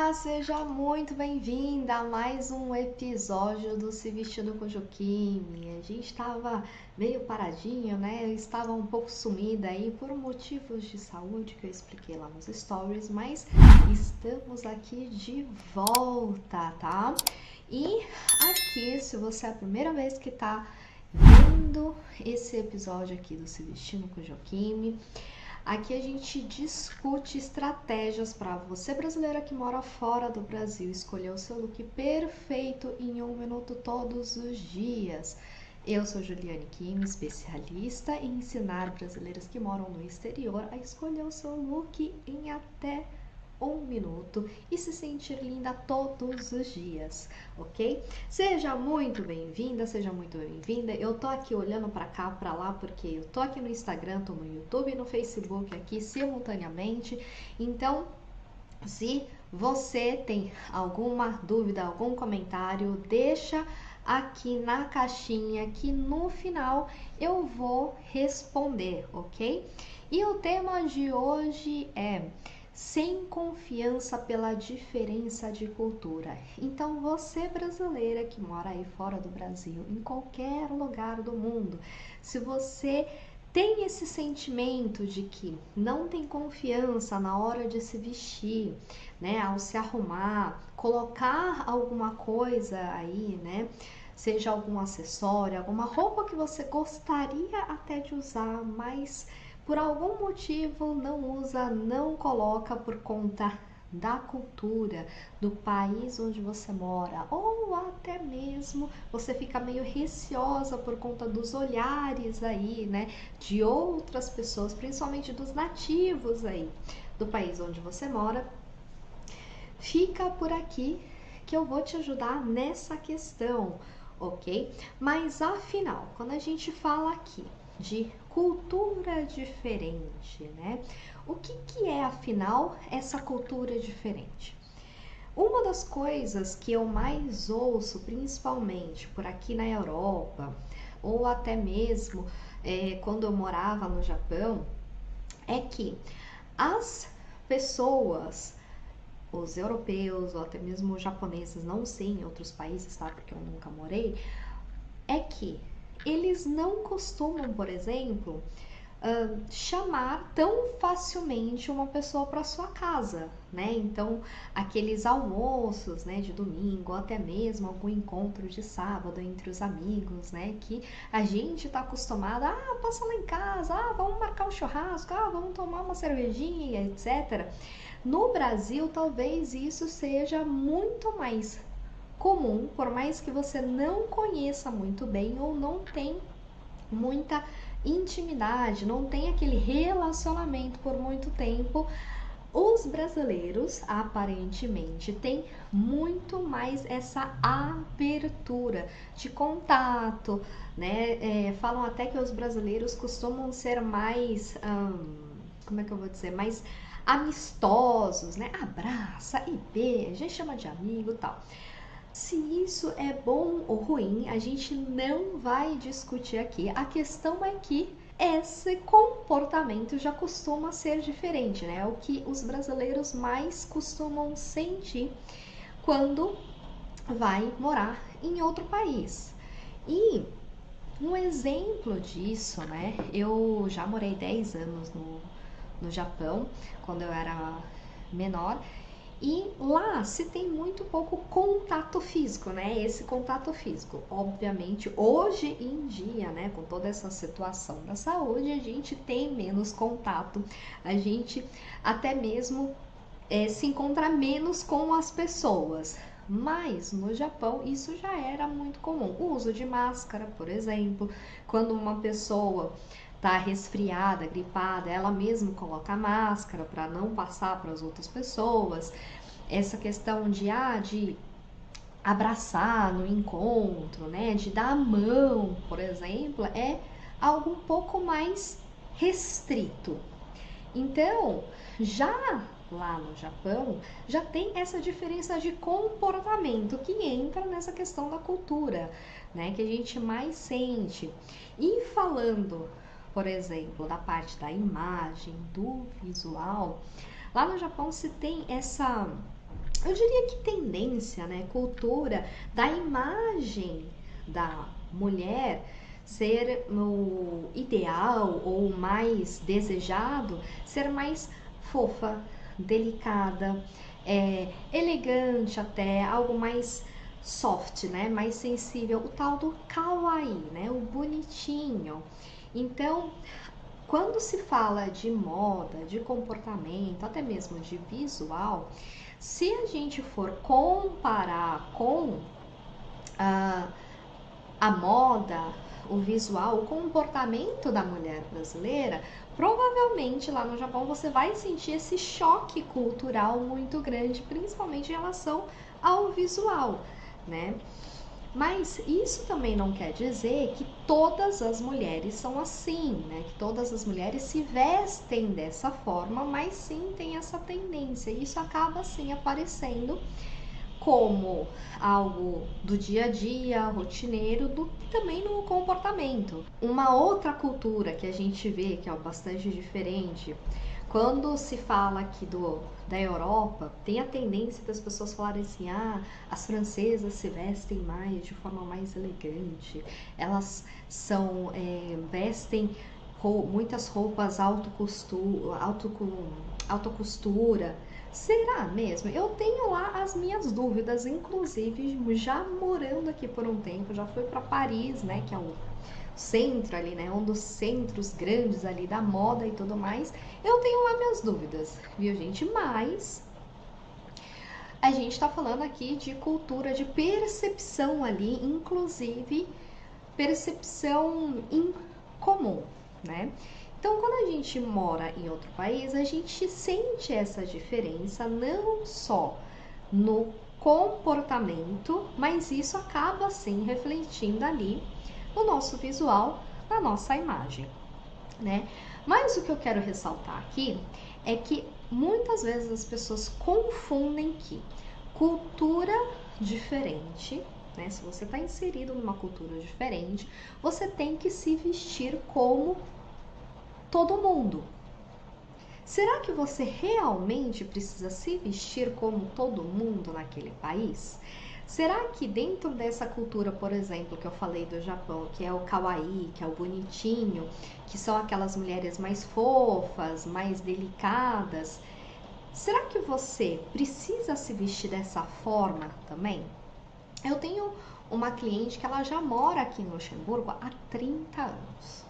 Olá, seja muito bem-vinda a mais um episódio do Se Vestindo com Joquime. A gente estava meio paradinho, né? Eu estava um pouco sumida aí por motivos de saúde que eu expliquei lá nos stories, mas estamos aqui de volta, tá? E aqui, se você é a primeira vez que está vendo esse episódio aqui do Se Vestindo com Joquime, aqui a gente discute estratégias para você brasileira que mora fora do Brasil escolher o seu look perfeito em 1 minuto todos os dias. Eu sou Juliane Kim, especialista em ensinar brasileiras que moram no exterior a escolher o seu look em até 1 minuto e se sentir linda todos os dias, ok? Seja muito bem-vinda, seja muito bem-vinda. Eu tô aqui olhando para cá, para lá, porque eu tô aqui no Instagram, tô no YouTube e no Facebook aqui simultaneamente. Então, se você tem alguma dúvida, algum comentário, deixa aqui na caixinha que no final eu vou responder, ok? E o tema de hoje é sem confiança pela diferença de cultura. Então, você brasileira que mora aí fora do Brasil, em qualquer lugar do mundo, se você tem esse sentimento de que não tem confiança na hora de se vestir, né, ao se arrumar, colocar alguma coisa aí, né, seja algum acessório, alguma roupa que você gostaria até de usar, mas por algum motivo não usa, não coloca por conta da cultura do país onde você mora, ou até mesmo você fica meio receosa por conta dos olhares aí, né, de outras pessoas, principalmente dos nativos aí do país onde você mora. Fica por aqui que eu vou te ajudar nessa questão, ok? Mas afinal, quando a gente fala aqui de cultura diferente, né? O que é afinal essa cultura diferente? Uma das coisas que eu mais ouço, principalmente por aqui na Europa, ou até mesmo quando eu morava no Japão, é que as pessoas, os europeus ou até mesmo os japoneses, não sei em outros países, tá? Porque eu nunca morei, é que eles não costumam, por exemplo, chamar tão facilmente uma pessoa para sua casa, né? Então, aqueles almoços, né, de domingo, ou até mesmo algum encontro de sábado entre os amigos, né, que a gente tá acostumada, passa lá em casa, vamos marcar um churrasco, vamos tomar uma cervejinha, etc. No Brasil, talvez isso seja muito mais comum, por mais que você não conheça muito bem ou não tem muita intimidade, não tem aquele relacionamento por muito tempo. Os brasileiros aparentemente têm muito mais essa abertura de contato, né? Falam até que os brasileiros costumam ser mais, como é que eu vou dizer, mais amistosos, né? Abraça e beija, chama de amigo e tal. Se isso é bom ou ruim, a gente não vai discutir aqui. A questão é que esse comportamento já costuma ser diferente, né? É o que os brasileiros mais costumam sentir quando vai morar em outro país. E um exemplo disso, né? Eu já morei 10 anos no Japão, quando eu era menor. E lá se tem muito pouco contato físico, né? Esse contato físico, obviamente, hoje em dia, né, com toda essa situação da saúde, a gente tem menos contato, a gente até mesmo se encontra menos com as pessoas. Mas no Japão isso já era muito comum. O uso de máscara, por exemplo, quando uma pessoa tá resfriada, gripada, ela mesma coloca a máscara para não passar para as outras pessoas. Essa questão de abraçar no encontro, né, de dar a mão, por exemplo, é algo um pouco mais restrito. Então, já lá no Japão, já tem essa diferença de comportamento que entra nessa questão da cultura, né, que a gente mais sente. E falando, por exemplo, da parte da imagem, do visual, lá no Japão se tem essa eu diria que tendência, né, cultura da imagem da mulher ser o ideal ou mais desejado, ser mais fofa, delicada, elegante até, algo mais soft, né, mais sensível, o tal do kawaii, né, o bonitinho. Então, quando se fala de moda, de comportamento, até mesmo de visual, se a gente for comparar com a, a moda, o visual, o comportamento da mulher brasileira, provavelmente lá no Japão você vai sentir esse choque cultural muito grande, principalmente em relação ao visual, né? Mas isso também não quer dizer que todas as mulheres são assim, né? Que todas as mulheres se vestem dessa forma, mas sim tem essa tendência. Isso acaba sim aparecendo como algo do dia a dia, rotineiro, também no comportamento. Uma outra cultura que a gente vê que é bastante diferente, quando se fala aqui da Europa, tem a tendência das pessoas falarem assim, as francesas se vestem mais, de forma mais elegante, elas vestem muitas roupas alta costura. Será mesmo? Eu tenho lá as minhas dúvidas, inclusive já morando aqui por um tempo, já fui para Paris, né, que é o centro ali, né, um dos centros grandes ali da moda e tudo mais. Eu tenho lá minhas dúvidas, viu, gente? Mas a gente tá falando aqui de cultura, de percepção ali, inclusive percepção em comum, né? Então, quando a gente mora em outro país, a gente sente essa diferença não só no comportamento, mas isso acaba sim refletindo ali no nosso visual, na nossa imagem, né? Mas o que eu quero ressaltar aqui é que muitas vezes as pessoas confundem que cultura diferente, né? Se você está inserido numa cultura diferente, você tem que se vestir como todo mundo. Será que você realmente precisa se vestir como todo mundo naquele país? Será que dentro dessa cultura, por exemplo, que eu falei do Japão, que é o kawaii, que é o bonitinho, que são aquelas mulheres mais fofas, mais delicadas, será que você precisa se vestir dessa forma também? Eu tenho uma cliente que ela já mora aqui em Luxemburgo há 30 anos.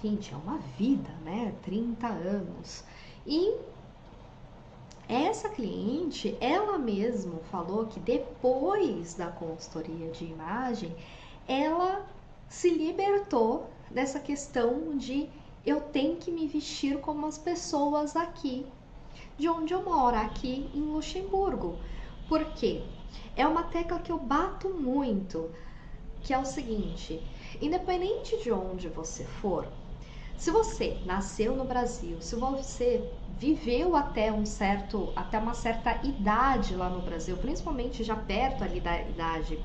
Gente, é uma vida, né? 30 anos. E essa cliente, ela mesma falou que depois da consultoria de imagem, ela se libertou dessa questão de eu tenho que me vestir como as pessoas aqui, de onde eu moro, aqui em Luxemburgo. Por quê? É uma tecla que eu bato muito, que é o seguinte, independente de onde você for, se você nasceu no Brasil, se você viveu até uma certa idade lá no Brasil, principalmente já perto ali da idade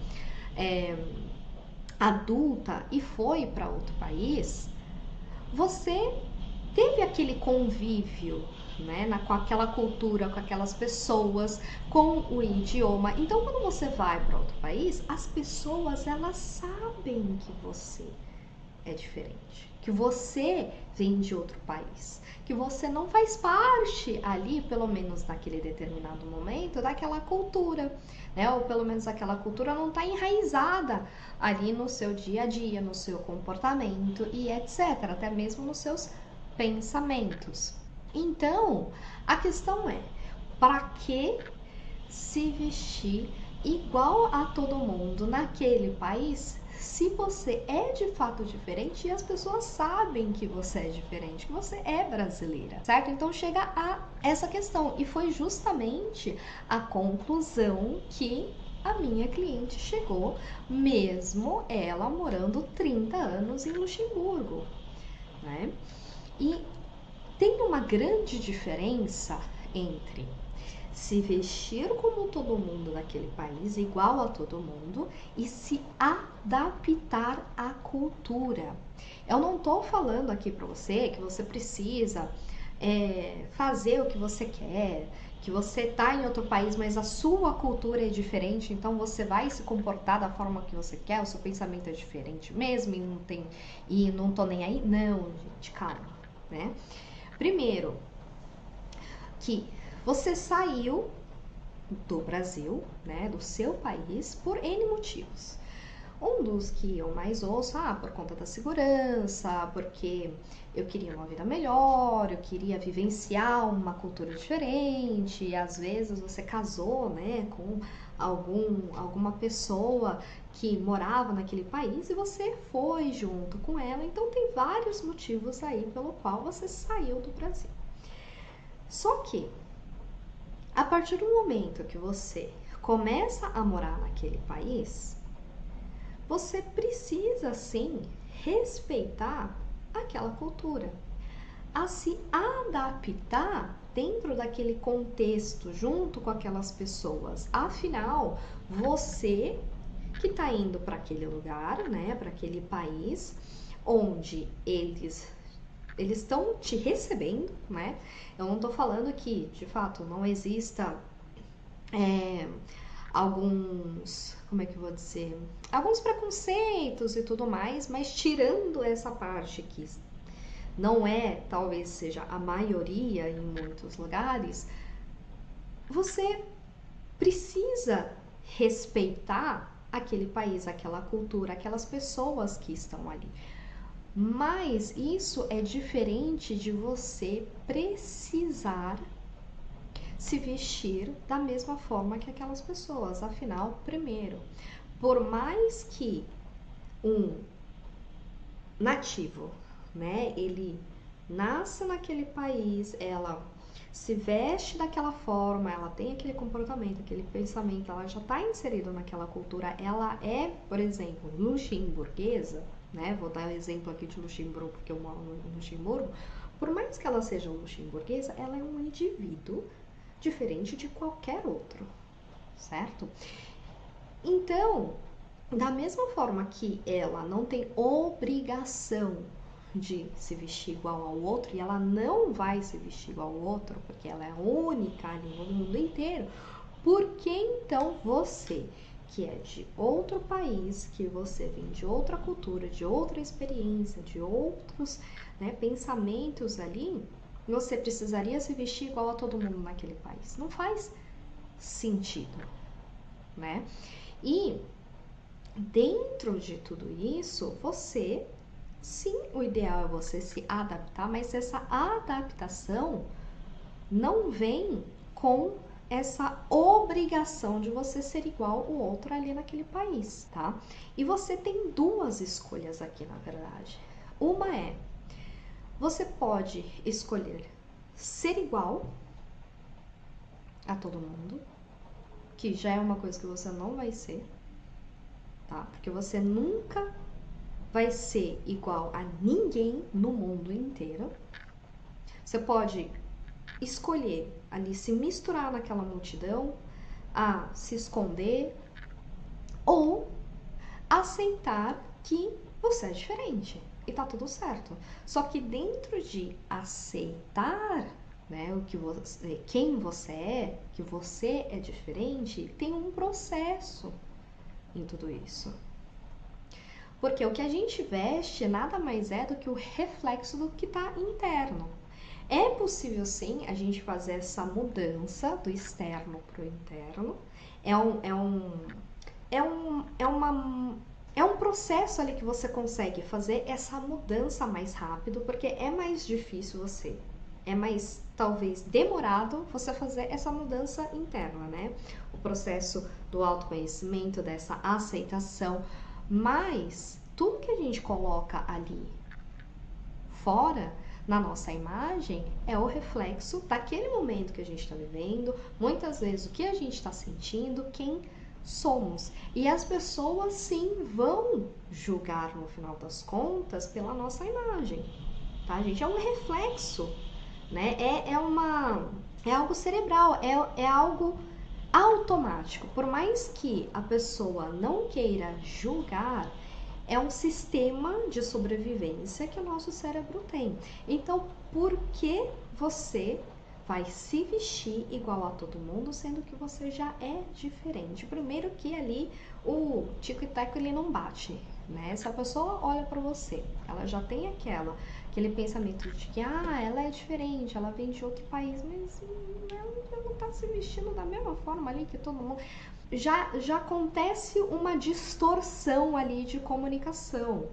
adulta e foi para outro país, você teve aquele convívio, né, com aquela cultura, com aquelas pessoas, com o idioma. Então, quando você vai para outro país, as pessoas elas sabem que você é diferente, que você vem de outro país, que você não faz parte ali, pelo menos naquele determinado momento, daquela cultura, né? Ou pelo menos aquela cultura não está enraizada ali no seu dia a dia, no seu comportamento e etc, até mesmo nos seus pensamentos. Então, a questão é, para que se vestir igual a todo mundo naquele país se você é de fato diferente e as pessoas sabem que você é diferente, que você é brasileira, certo? Então chega a essa questão e foi justamente a conclusão que a minha cliente chegou, mesmo ela morando 30 anos em Luxemburgo, né? E tem uma grande diferença entre se vestir como todo mundo naquele país, igual a todo mundo, e se adaptar à cultura. Eu não estou falando aqui para você que você precisa fazer o que você quer, que você tá em outro país, mas a sua cultura é diferente, então você vai se comportar da forma que você quer, o seu pensamento é diferente mesmo e não tô nem aí. Não, gente, calma, né? Primeiro, que você saiu do Brasil, né, do seu país, por N motivos. Um dos que eu mais ouço, por conta da segurança, porque eu queria uma vida melhor, eu queria vivenciar uma cultura diferente, e às vezes você casou, né, com alguma pessoa que morava naquele país e você foi junto com ela, então tem vários motivos aí pelo qual você saiu do Brasil. Só que, a partir do momento que você começa a morar naquele país, você precisa sim respeitar aquela cultura, a se adaptar dentro daquele contexto, junto com aquelas pessoas. Afinal, você que está indo para aquele lugar, né, para aquele país, onde eles estão te recebendo, né? Eu não estou falando que, de fato, não exista alguns, como é que eu vou dizer, alguns preconceitos e tudo mais, mas tirando essa parte que não é, talvez seja a maioria em muitos lugares, você precisa respeitar aquele país, aquela cultura, aquelas pessoas que estão ali. Mas isso é diferente de você precisar se vestir da mesma forma que aquelas pessoas. Afinal, primeiro, por mais que um nativo, né, ele nasce naquele país, ela se veste daquela forma, ela tem aquele comportamento, aquele pensamento, ela já está inserida naquela cultura, ela é, por exemplo, luxemburguesa, né, vou dar o exemplo aqui de Luxemburgo porque eu moro no Luxemburgo, por mais que ela seja luxemburguesa, ela é um indivíduo diferente de qualquer outro, certo? Então, da mesma forma que ela não tem obrigação de se vestir igual ao outro, e ela não vai se vestir igual ao outro, porque ela é única ali no mundo inteiro, por que então você, que é de outro país, que você vem de outra cultura, de outra experiência, de outros, né, pensamentos ali, você precisaria se vestir igual a todo mundo naquele país? Não faz sentido, né? E dentro de tudo isso, você, sim, o ideal é você se adaptar, mas essa adaptação não vem com essa obrigação de você ser igual o outro ali naquele país, tá? E você tem duas escolhas aqui, na verdade. Uma é, você pode escolher ser igual a todo mundo, que já é uma coisa que você não vai ser, tá? Porque você nunca vai ser igual a ninguém no mundo inteiro. Você pode escolher ali se misturar naquela multidão, a se esconder ou aceitar que você é diferente e tá tudo certo. Só que dentro de aceitar, né, o que você, quem você é, que você é diferente, tem um processo em tudo isso. Porque o que a gente veste nada mais é do que o reflexo do que está interno. É possível sim a gente fazer essa mudança do externo para o interno. É um processo ali que você consegue fazer essa mudança mais rápido, porque é mais difícil é mais talvez demorado você fazer essa mudança interna, né? O processo do autoconhecimento, dessa aceitação, mas tudo que a gente coloca ali fora, na nossa imagem, é o reflexo daquele momento que a gente está vivendo, muitas vezes o que a gente está sentindo, quem somos. E as pessoas sim vão julgar no final das contas pela nossa imagem, tá, gente? É um reflexo, né? É algo cerebral, é algo automático. Por mais que a pessoa não queira julgar, é um sistema de sobrevivência que o nosso cérebro tem. Então, por que você vai se vestir igual a todo mundo, sendo que você já é diferente. Primeiro que ali o tico e teco ele não bate, né? Se a pessoa olha para você, ela já tem aquele pensamento de que ela é diferente, ela vem de outro país, mas ela não tá se vestindo da mesma forma ali que todo mundo. Já acontece uma distorção ali de comunicação,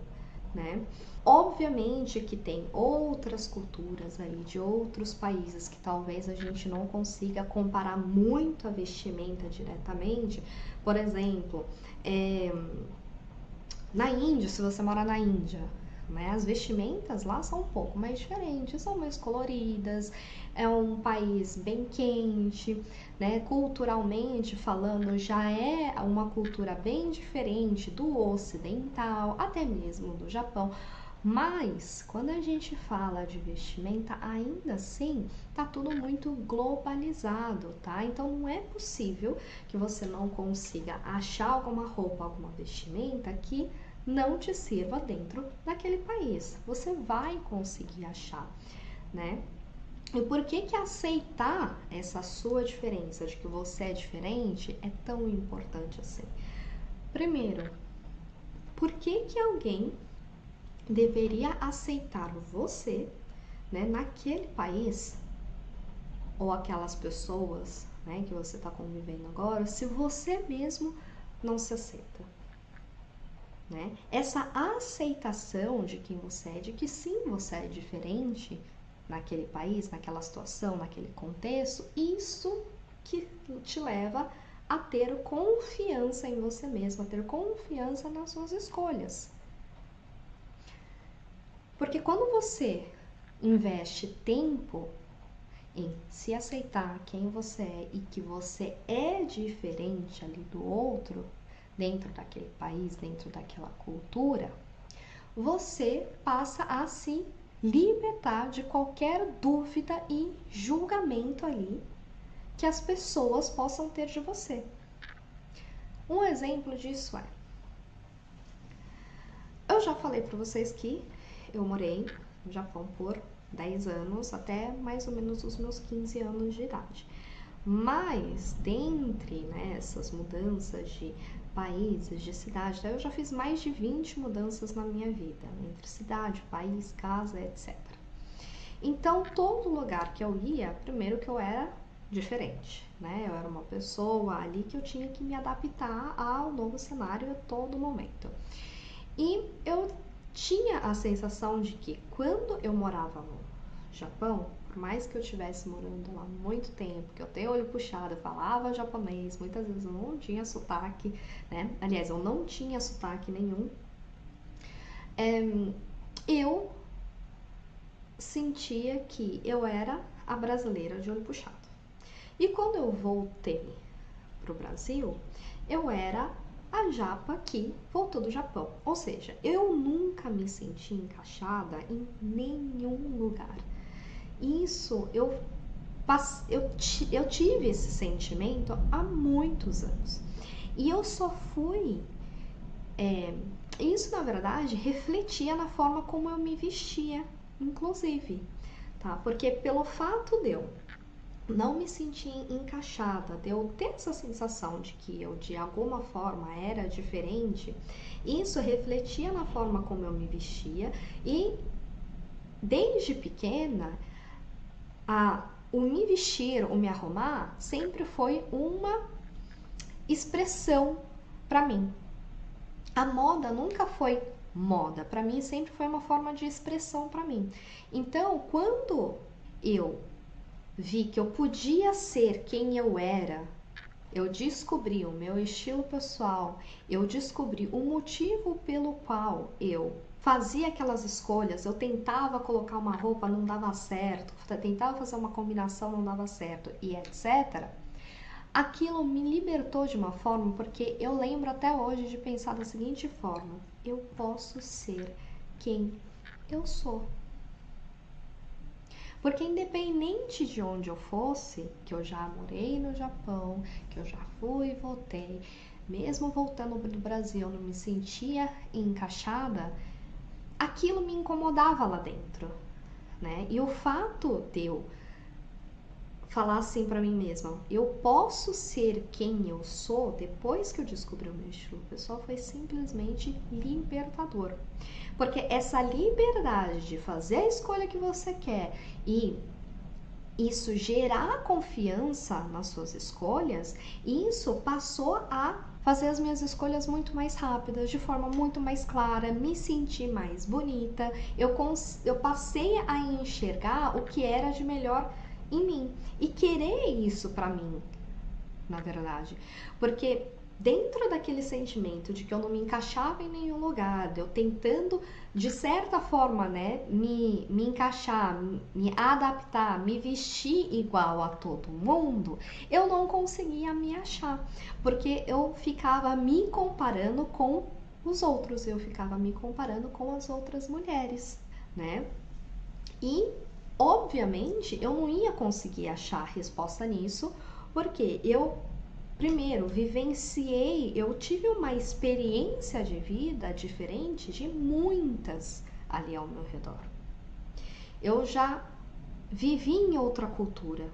né? Obviamente que tem outras culturas ali de outros países que talvez a gente não consiga comparar muito a vestimenta diretamente. Por exemplo, na Índia, se você mora na Índia, né, as vestimentas lá são um pouco mais diferentes, são mais coloridas, é um país bem quente, né, culturalmente falando já é uma cultura bem diferente do ocidental, até mesmo do Japão. Mas quando a gente fala de vestimenta, ainda assim tá tudo muito globalizado, tá? Então não é possível que você não consiga achar alguma roupa, alguma vestimenta que não te sirva dentro daquele país. Você vai conseguir achar, né? E por que que aceitar essa sua diferença, de que você é diferente, é tão importante assim? Primeiro, por que que alguém deveria aceitar você, né, naquele país ou aquelas pessoas, né, que você está convivendo agora, se você mesmo não se aceita, né? Essa aceitação de quem você é, de que sim, você é diferente naquele país, naquela situação, naquele contexto, isso que te leva a ter confiança em você mesmo, a ter confiança nas suas escolhas. Porque quando você investe tempo em se aceitar quem você é e que você é diferente ali do outro, dentro daquele país, dentro daquela cultura, você passa a se libertar de qualquer dúvida e julgamento ali que as pessoas possam ter de você. Um exemplo disso eu já falei para vocês que eu morei no Japão por 10 anos, até mais ou menos os meus 15 anos de idade. Mas, dentre, né, essas mudanças de países, de cidade, eu já fiz mais de 20 mudanças na minha vida, entre cidade, país, casa, etc. Então, todo lugar que eu ia, primeiro que eu era diferente, né? Eu era uma pessoa ali que eu tinha que me adaptar ao novo cenário a todo momento. E eu tinha a sensação de que quando eu morava no Japão, por mais que eu estivesse morando lá muito tempo, que eu tenho olho puxado, eu falava japonês, muitas vezes eu não tinha sotaque, né? Aliás, eu não tinha sotaque nenhum. Eu sentia que eu era a brasileira de olho puxado. E quando eu voltei pro Brasil, eu era a japa que voltou do Japão. Ou seja, eu nunca me senti encaixada em nenhum lugar. Isso eu tive esse sentimento há muitos anos. E eu só fui. Isso, na verdade, refletia na forma como eu me vestia, inclusive. Tá? Porque pelo fato de eu não me sentir encaixada, de eu ter essa sensação de que eu de alguma forma era diferente, isso refletia na forma como eu me vestia e desde pequena o me vestir, o me arrumar sempre foi uma expressão para mim. A moda nunca foi moda, para mim sempre foi uma forma de expressão para mim. Então, quando eu vi que eu podia ser quem eu era, eu descobri o meu estilo pessoal, eu descobri o motivo pelo qual eu fazia aquelas escolhas, eu tentava colocar uma roupa, não dava certo, tentava fazer uma combinação, não dava certo, e etc. Aquilo me libertou de uma forma, porque eu lembro até hoje de pensar da seguinte forma: eu posso ser quem eu sou. Porque independente de onde eu fosse, que eu já morei no Japão, que eu já fui e voltei, mesmo voltando do Brasil, eu não me sentia encaixada, aquilo me incomodava lá dentro, né? E o fato de eu falar assim pra mim mesma, eu posso ser quem eu sou depois que eu descobri o meu estilo pessoal, foi simplesmente libertador. Porque essa liberdade de fazer a escolha que você quer e isso gerar confiança nas suas escolhas, isso passou a fazer as minhas escolhas muito mais rápidas, de forma muito mais clara, me sentir mais bonita. Eu passei a enxergar o que era de melhor em mim e querer isso pra mim, na verdade. Porque dentro daquele sentimento de que eu não me encaixava em nenhum lugar, de eu tentando, de certa forma, né, me encaixar, me adaptar, me vestir igual a todo mundo, eu não conseguia me achar. Porque eu ficava me comparando com os outros, eu ficava me comparando com as outras mulheres, né? E, obviamente, eu não ia conseguir achar resposta nisso, porque eu, primeiro, vivenciei, eu tive uma experiência de vida diferente de muitas ali ao meu redor. Eu já vivi em outra cultura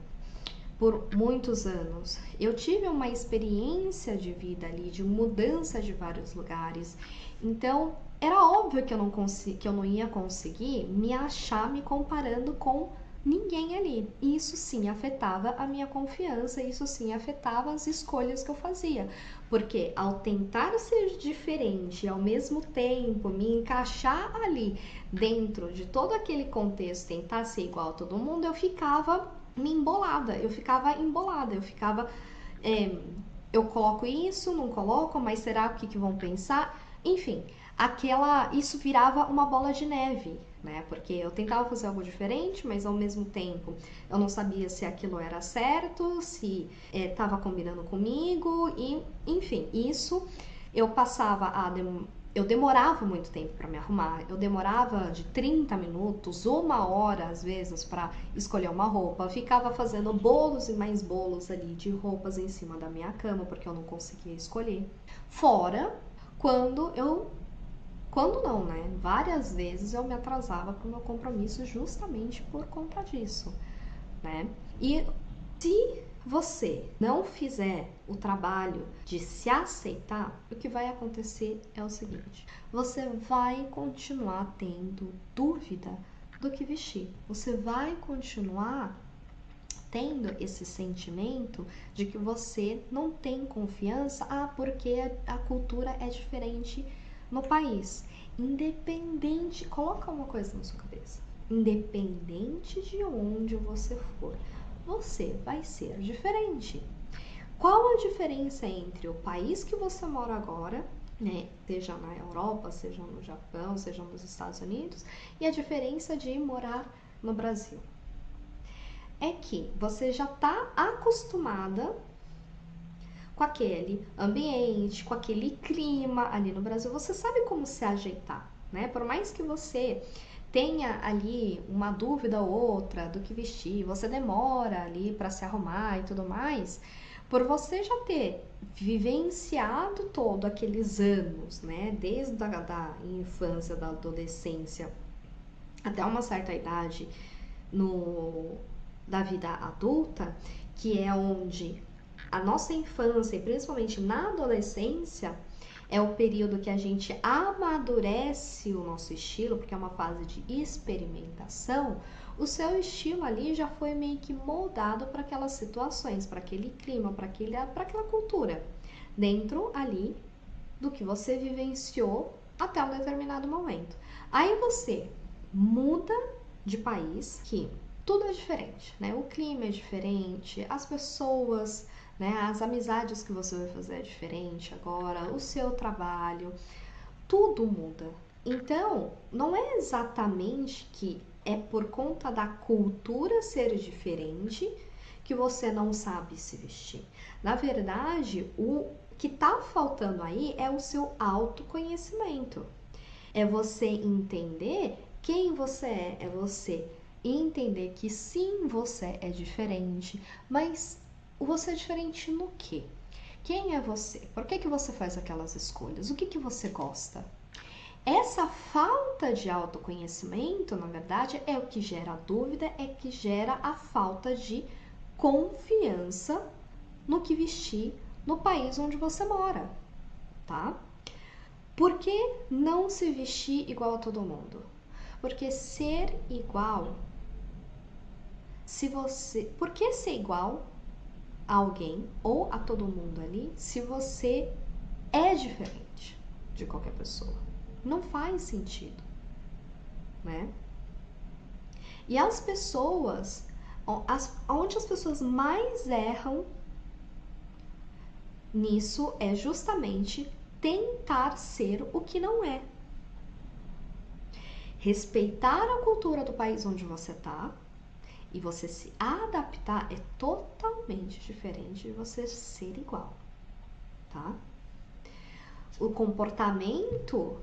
por muitos anos. Eu tive uma experiência de vida ali, de mudança de vários lugares. Então, era óbvio que eu não ia conseguir me achar me comparando com ninguém ali. E isso sim afetava a minha confiança, isso sim afetava as escolhas que eu fazia. Porque ao tentar ser diferente e ao mesmo tempo me encaixar ali dentro de todo aquele contexto, tentar ser igual a todo mundo, eu ficava embolada, eu ficava, é, eu coloco isso, não coloco, mas será o que vão pensar? Enfim, isso virava uma bola de neve, né? Porque eu tentava fazer algo diferente, mas ao mesmo tempo eu não sabia se aquilo era certo, se estava combinando comigo, e enfim, isso eu passava eu demorava muito tempo para me arrumar, eu demorava de 30 minutos, 1 hora às vezes para escolher uma roupa, ficava fazendo bolos e mais bolos ali de roupas em cima da minha cama porque eu não conseguia escolher. Fora quando não, né? Várias vezes eu me atrasava para o meu compromisso justamente por conta disso, né? E se você não fizer o trabalho de se aceitar, o que vai acontecer é o seguinte: você vai continuar tendo dúvida do que vestir. Você vai continuar tendo esse sentimento de que você não tem confiança, porque a cultura é diferente no país. Independente, coloca uma coisa na sua cabeça. Independente de onde você for, você vai ser diferente. Qual a diferença entre o país que você mora agora, né, seja na Europa, seja no Japão, seja nos Estados Unidos, e a diferença de morar no Brasil? É que você já está acostumada com aquele ambiente, com aquele clima ali no Brasil. Você sabe como se ajeitar, né? Por mais que você tenha ali uma dúvida ou outra do que vestir, você demora ali para se arrumar e tudo mais, por você já ter vivenciado todo aqueles anos, né? Desde da infância, da adolescência até uma certa idade da vida adulta, que é onde a nossa infância, e principalmente na adolescência, é o período que a gente amadurece o nosso estilo, porque é uma fase de experimentação. O seu estilo ali já foi meio que moldado para aquelas situações, para aquele clima, para aquela cultura, dentro ali do que você vivenciou até um determinado momento. Aí você muda de país, que tudo é diferente, né? O clima é diferente, as pessoas, né? As amizades que você vai fazer é diferente agora, o seu trabalho, tudo muda. Então, não é exatamente que é por conta da cultura ser diferente que você não sabe se vestir. Na verdade, o que tá faltando aí é o seu autoconhecimento. É você entender quem você é você entender que sim, você é diferente, mas você é diferente no quê? Quem é você? Por que você faz aquelas escolhas? O que você gosta? Essa falta de autoconhecimento, na verdade, é o que gera dúvida, é que gera a falta de confiança no que vestir no país onde você mora, tá? Por que não se vestir igual a todo mundo? Porque ser igual, por que ser igual a alguém ou a todo mundo ali se você é diferente de qualquer pessoa? Não faz sentido, né? E as pessoas, onde as pessoas mais erram nisso é justamente tentar ser o que não é. Respeitar a cultura do país onde você tá e você se adaptar é totalmente diferente de você ser igual, tá? O comportamento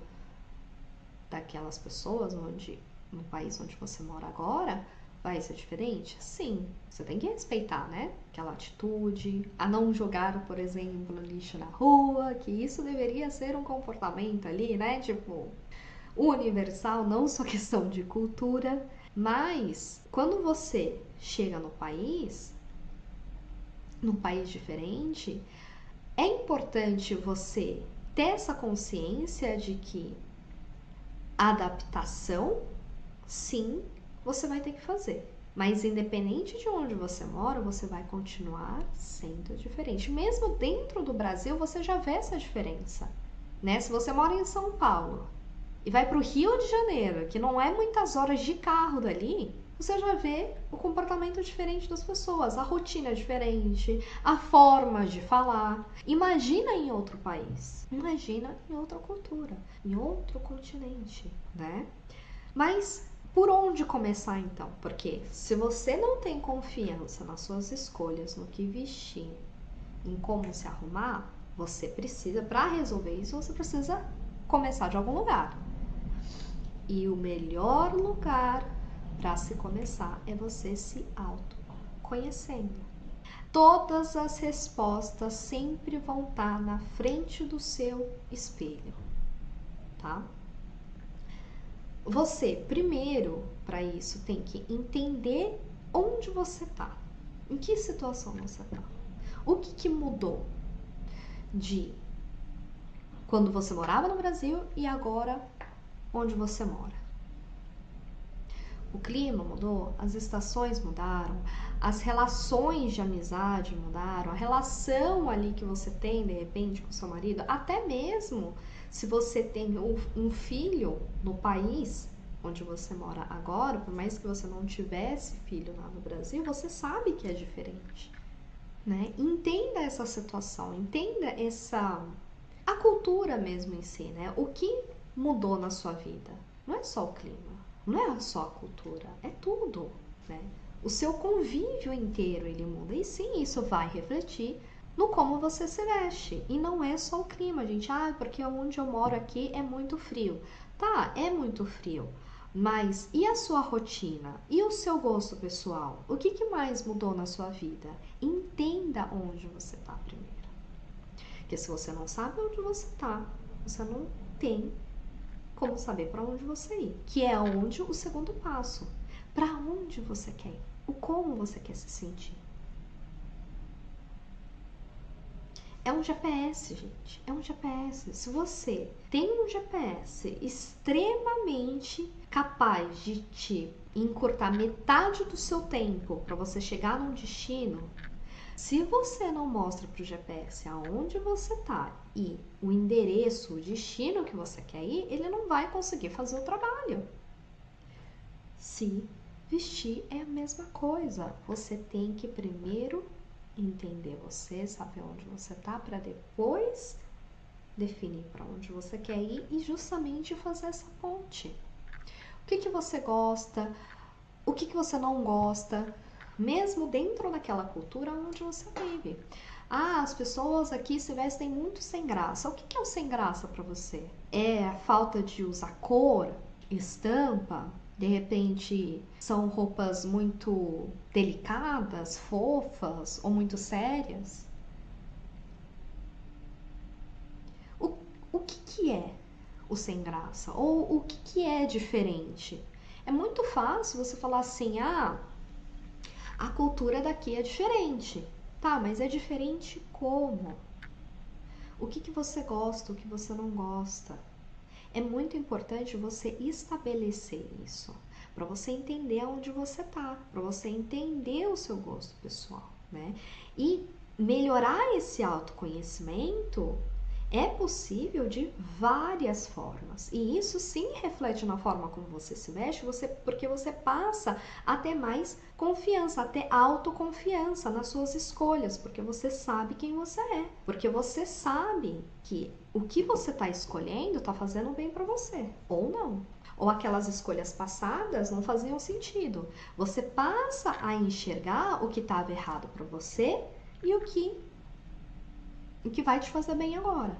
daquelas pessoas no país onde você mora agora vai ser diferente? Sim, você tem que respeitar, né? Aquela atitude, a não jogar, por exemplo, lixo na rua, que isso deveria ser um comportamento ali, né? Tipo, universal, não só questão de cultura. Mas, quando você chega num país diferente, é importante você ter essa consciência de que a adaptação, sim, você vai ter que fazer. Mas independente de onde você mora, você vai continuar sendo diferente. Mesmo dentro do Brasil, você já vê essa diferença, né? Se você mora em São Paulo e vai para o Rio de Janeiro, que não é muitas horas de carro dali, você já vê o comportamento diferente das pessoas, a rotina diferente, a forma de falar. Imagina em outro país, imagina em outra cultura, em outro continente, né? Mas por onde começar então? Porque se você não tem confiança nas suas escolhas, no que vestir, em como se arrumar, você precisa, para resolver isso, você precisa começar de algum lugar. E o melhor lugar para se começar é você se autoconhecendo. Todas as respostas sempre vão estar na frente do seu espelho, tá? Você, primeiro, para isso, tem que entender onde você tá, em que situação você tá, o que mudou de quando você morava no Brasil e agora onde você mora. O clima mudou, as estações mudaram, as relações de amizade mudaram, a relação ali que você tem, de repente, com seu marido, até mesmo se você tem um filho no país onde você mora agora, por mais que você não tivesse filho lá no Brasil, você sabe que é diferente, né? Entenda essa situação, entenda a cultura mesmo em si, né? O que mudou na sua vida? Não é só o clima, não é só a cultura, é tudo, né? O seu convívio inteiro ele muda e sim, isso vai refletir no como você se veste. E não é só o clima, gente. Ah, porque onde eu moro aqui é muito frio. Tá, é muito frio. Mas e a sua rotina? E o seu gosto pessoal? O que mais mudou na sua vida? Entenda onde você tá primeiro. Porque se você não sabe onde você tá, você não tem como saber para onde você ir. Que é onde o segundo passo. Para onde você quer ir? O como você quer se sentir. É um GPS, gente. É um GPS. Se você tem um GPS extremamente capaz de te encurtar metade do seu tempo para você chegar num destino, se você não mostra para o GPS aonde você tá e o endereço, o destino que você quer ir, ele não vai conseguir fazer o trabalho. Se vestir é a mesma coisa. Você tem que primeiro entender você, saber onde você tá, para depois definir para onde você quer ir e justamente fazer essa ponte. O que você gosta, o que você não gosta, mesmo dentro daquela cultura onde você vive. Ah, as pessoas aqui se vestem muito sem graça. O que é o sem graça para você? É a falta de usar cor, estampa? De repente são roupas muito delicadas, fofas ou muito sérias? O que é o sem graça? Ou o que é diferente? É muito fácil você falar assim, A cultura daqui é diferente. Tá, mas é diferente como? O que você gosta, o que você não gosta? É muito importante você estabelecer isso, para você entender onde você tá, para você entender o seu gosto pessoal, né? E melhorar esse autoconhecimento é possível de várias formas. E isso sim reflete na forma como você se veste, porque você passa a ter mais confiança, a ter autoconfiança nas suas escolhas, porque você sabe quem você é. Porque você sabe que o que você está escolhendo está fazendo bem para você, ou não. Ou aquelas escolhas passadas não faziam sentido. Você passa a enxergar o que estava errado para você e o que vai te fazer bem agora.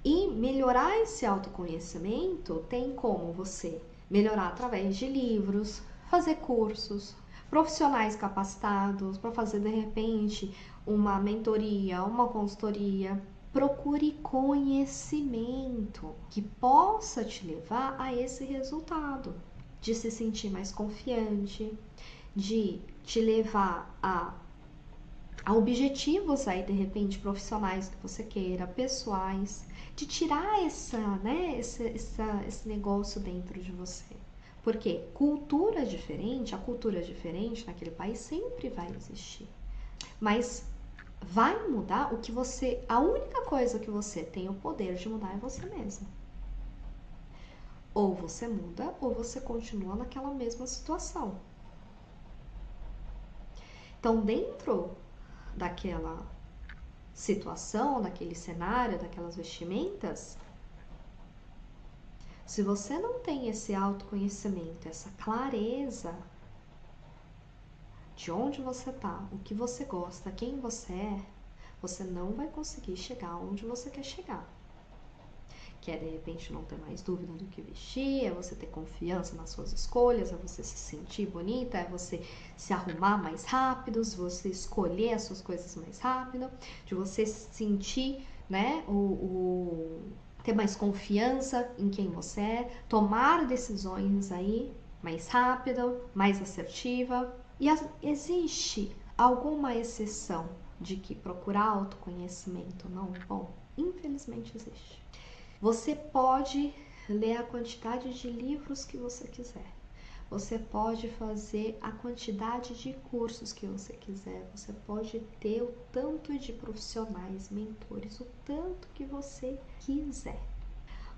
E melhorar esse autoconhecimento tem como você melhorar através de livros, fazer cursos, profissionais capacitados para fazer de repente uma mentoria, uma consultoria. Procure conhecimento que possa te levar a esse resultado, de se sentir mais confiante, de te levar a objetivos aí de repente profissionais que você queira, pessoais, de tirar esse negócio dentro de você. Porque a cultura diferente naquele país sempre vai existir. Mas vai mudar o que você, a única coisa que você tem o poder de mudar é você mesmo. Ou você muda ou você continua naquela mesma situação. Então, dentro daquela situação, daquele cenário, daquelas vestimentas, se você não tem esse autoconhecimento, essa clareza de onde você tá, o que você gosta, quem você é, você não vai conseguir chegar onde você quer chegar. Que é de repente não ter mais dúvida do que vestir, é você ter confiança nas suas escolhas, é você se sentir bonita, é você se arrumar mais rápido, você escolher as suas coisas mais rápido, de você sentir, né, ter mais confiança em quem você é, tomar decisões aí mais rápido, mais assertiva. E existe alguma exceção de que procurar autoconhecimento não é bom? Infelizmente existe. Você pode ler a quantidade de livros que você quiser. Você pode fazer a quantidade de cursos que você quiser. Você pode ter o tanto de profissionais, mentores, o tanto que você quiser.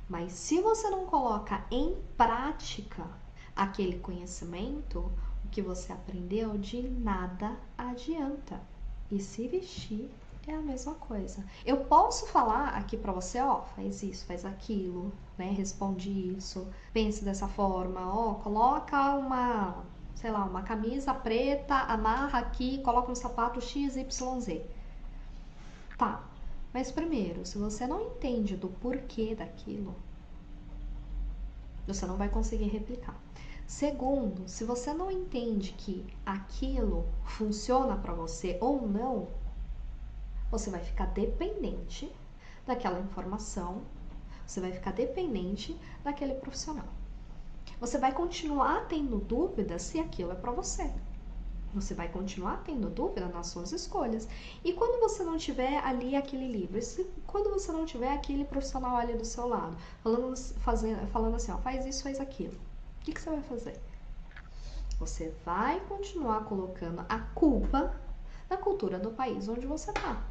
Mas se você não coloca em prática aquele conhecimento, o que você aprendeu de nada adianta. E se vestir é a mesma coisa. Eu posso falar aqui pra você, ó, faz isso, faz aquilo, né? Responde isso, pense dessa forma, ó, coloca uma camisa preta, amarra aqui, coloca um sapato XYZ. Tá, mas primeiro, se você não entende do porquê daquilo, você não vai conseguir replicar. Segundo, se você não entende que aquilo funciona pra você ou não, você vai ficar dependente daquela informação, você vai ficar dependente daquele profissional. Você vai continuar tendo dúvida se aquilo é para você. Você vai continuar tendo dúvida nas suas escolhas. E quando você não tiver ali aquele livro, quando você não tiver aquele profissional ali do seu lado, falando assim, ó, faz isso, faz aquilo, o que você vai fazer? Você vai continuar colocando a culpa na cultura do país onde você está.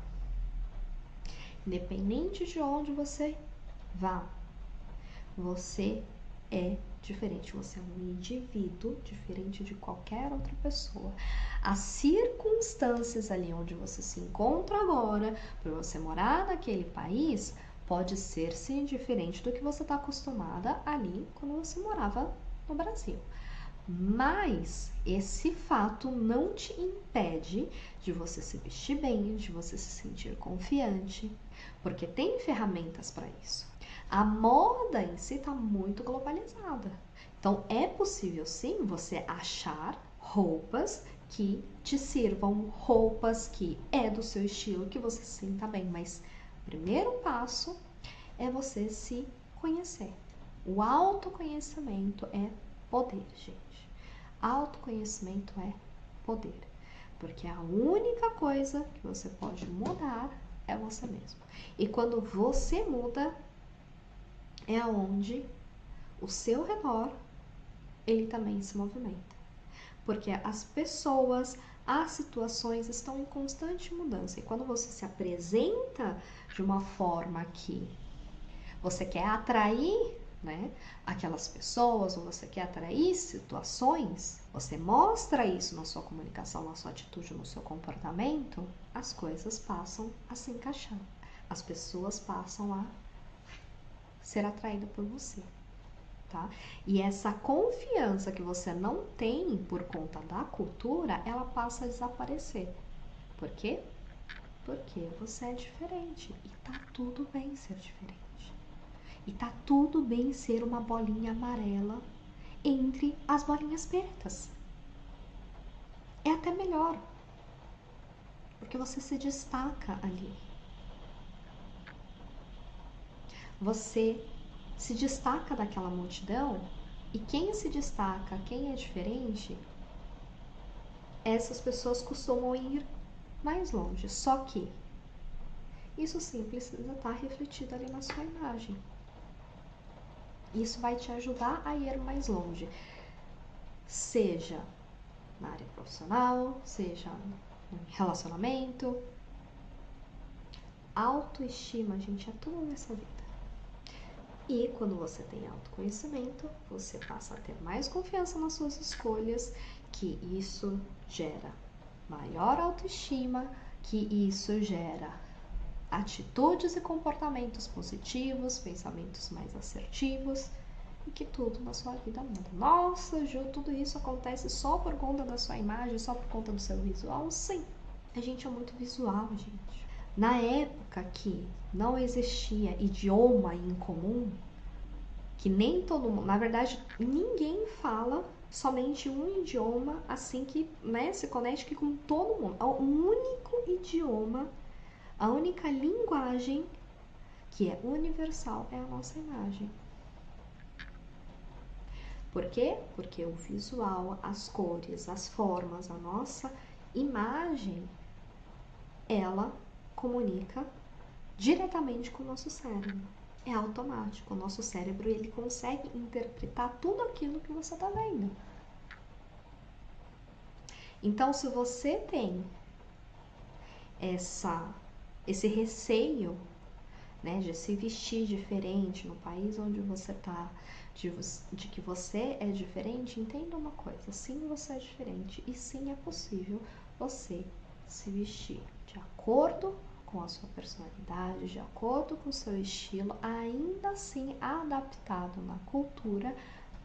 Independente de onde você vá, você é diferente, você é um indivíduo diferente de qualquer outra pessoa. As circunstâncias ali onde você se encontra agora, por você morar naquele país, pode ser sim diferente do que você está acostumada ali quando você morava no Brasil. Mas esse fato não te impede de você se vestir bem, de você se sentir confiante, porque tem ferramentas para isso. A moda em si está muito globalizada. Então é possível sim você achar roupas que te sirvam, roupas que é do seu estilo, que você se sinta bem, mas o primeiro passo é você se conhecer. O autoconhecimento é poder, gente. Autoconhecimento é poder, porque a única coisa que você pode mudar é você mesmo. E quando você muda, é onde o seu redor, ele também se movimenta. Porque as pessoas, as situações estão em constante mudança. E quando você se apresenta de uma forma que você quer atrair, né, aquelas pessoas, ou você quer atrair situações, você mostra isso na sua comunicação, na sua atitude, no seu comportamento, as coisas passam a se encaixar. As pessoas passam a ser atraídas por você. Tá? E essa confiança que você não tem por conta da cultura, ela passa a desaparecer. Por quê? Porque você é diferente e tá tudo bem ser diferente. E tá tudo bem ser uma bolinha amarela entre as bolinhas pretas. É até melhor, porque você se destaca ali. Você se destaca daquela multidão, e quem se destaca, quem é diferente, essas pessoas costumam ir mais longe. Só que isso sim precisa estar refletido ali na sua imagem. Isso vai te ajudar a ir mais longe. Seja na área profissional, seja no relacionamento. Autoestima, gente, é tudo nessa vida. E quando você tem autoconhecimento, você passa a ter mais confiança nas suas escolhas, que isso gera maior autoestima, que isso gera atitudes e comportamentos positivos, pensamentos mais assertivos, e que tudo na sua vida muda. Nossa, Ju, tudo isso acontece só por conta da sua imagem, só por conta do seu visual? Sim, a gente é muito visual, gente. Na época que não existia idioma em comum, que nem todo mundo, na verdade, ninguém fala somente um idioma assim que, né, se conecte com todo mundo. O único idioma, a única linguagem que é universal é a nossa imagem. Por quê? Porque o visual, as cores, as formas, a nossa imagem, ela comunica diretamente com o nosso cérebro. É automático. O nosso cérebro, ele consegue interpretar tudo aquilo que você está vendo. Então, se você tem esse receio, né, de se vestir diferente no país onde você está, de que você é diferente, entenda uma coisa: sim, você é diferente, e sim, é possível você se vestir de acordo com a sua personalidade, de acordo com o seu estilo, ainda assim adaptado na cultura,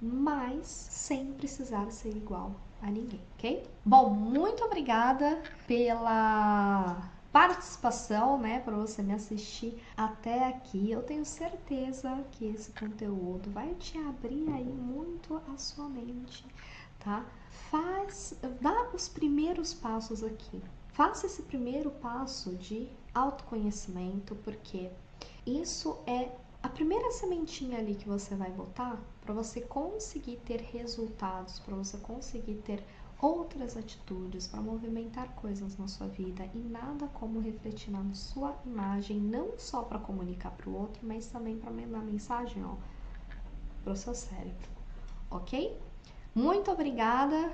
mas sem precisar ser igual a ninguém, ok? Bom, muito obrigada pela participação, né, para você me assistir até aqui. Eu tenho certeza que esse conteúdo vai te abrir aí muito a sua mente, tá? Dá os primeiros passos aqui. Faça esse primeiro passo de autoconhecimento, porque isso é a primeira sementinha ali que você vai botar para você conseguir ter resultados, para você conseguir ter outras atitudes, para movimentar coisas na sua vida, e nada como refletir na sua imagem, não só para comunicar para o outro, mas também para mandar mensagem, ó, para o seu cérebro, ok? Muito obrigada!